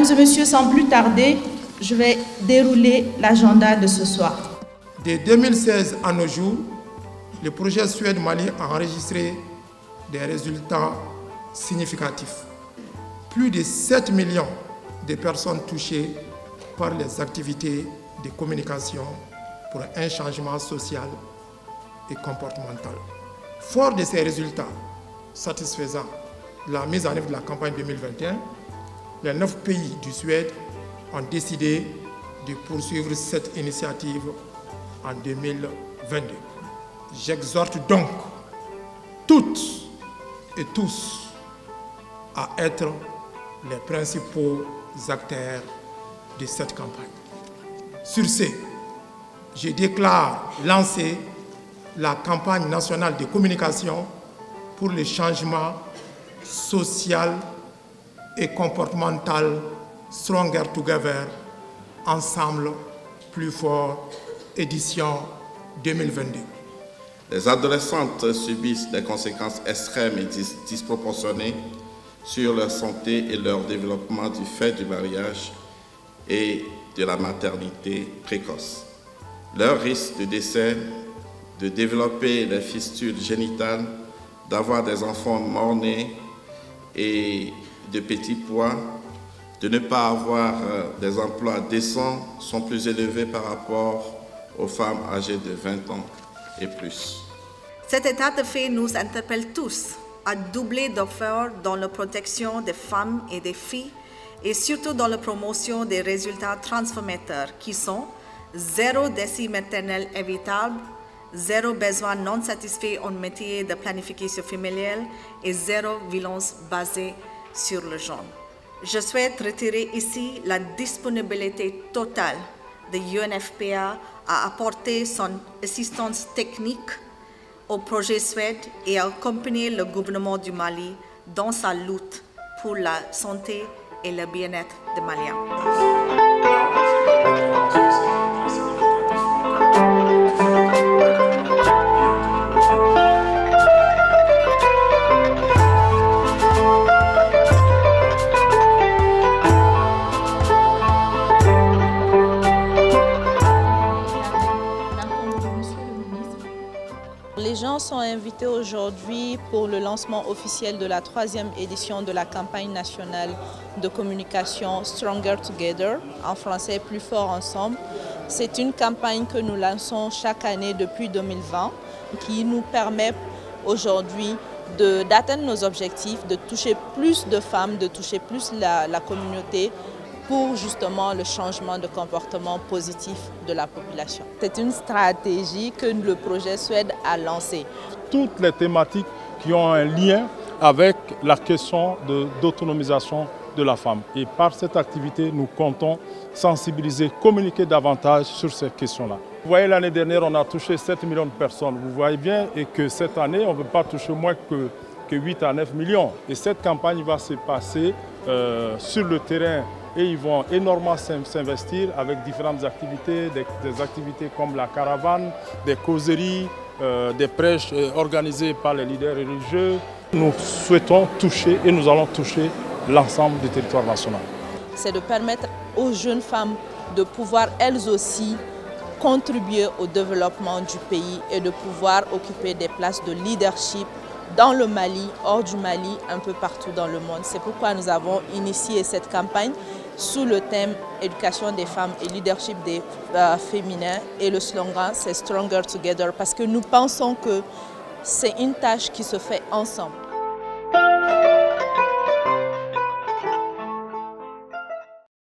Mesdames et messieurs, sans plus tarder, je vais dérouler l'agenda de ce soir. De 2016 à nos jours, le projet Suède-Mali a enregistré des résultats significatifs. Plus de 7 millions de personnes touchées par les activités de communication pour un changement social et comportemental. Fort de ces résultats satisfaisants, la mise en œuvre de la campagne 2021, les 9 pays du Suède ont décidé de poursuivre cette initiative en 2022. J'exhorte donc toutes et tous à être les principaux acteurs de cette campagne. Sur ce, je déclare lancer la campagne nationale de communication pour le changement social et comportemental Stronger Together, ensemble plus fort, édition 2022. Les adolescentes subissent des conséquences extrêmes et disproportionnées sur leur santé et leur développement du fait du mariage et de la maternité précoce. Leur risque de décès, de développer des fistules génitales, d'avoir des enfants mort-nés et de petits poids, de ne pas avoir des emplois décents sont plus élevés par rapport aux femmes âgées de 20 ans et plus. Cet état de fait nous interpelle tous à doubler d'efforts dans la protection des femmes et des filles et surtout dans la promotion des résultats transformateurs qui sont 0 décès maternel évitable, 0 besoin non satisfait en métier de planification familiale et 0 violence basée sur le genre. Je souhaite retirer ici la disponibilité totale de UNFPA à apporter son assistance technique au projet Suède et à accompagner le gouvernement du Mali dans sa lutte pour la santé et le bien-être des Maliens. Les gens sont invités aujourd'hui pour le lancement officiel de la 3e édition de la campagne nationale de communication Stronger Together, en français Plus fort ensemble. C'est une campagne que nous lançons chaque année depuis 2020 qui nous permet aujourd'hui d'atteindre nos objectifs, de toucher plus de femmes, de toucher plus la communauté pour justement le changement de comportement positif de la population. C'est une stratégie que le projet Suède a lancée. Toutes les thématiques qui ont un lien avec la question d'autonomisation de la femme. Et par cette activité, nous comptons sensibiliser, communiquer davantage sur ces questions-là. Vous voyez, l'année dernière, on a touché 7 millions de personnes. Vous voyez bien et que cette année, on ne peut pas toucher moins que 8 à 9 millions. Et cette campagne va se passer sur le terrain et ils vont énormément s'investir avec différentes activités, des activités comme la caravane, des causeries, des prêches organisées par les leaders religieux. Nous souhaitons toucher et nous allons toucher l'ensemble du territoire national. C'est de permettre aux jeunes femmes de pouvoir elles aussi contribuer au développement du pays et de pouvoir occuper des places de leadership dans le Mali, hors du Mali, un peu partout dans le monde. C'est pourquoi nous avons initié cette campagne sous le thème éducation des femmes et leadership des féminins. Et le slogan, c'est Stronger Together, parce que nous pensons que c'est une tâche qui se fait ensemble.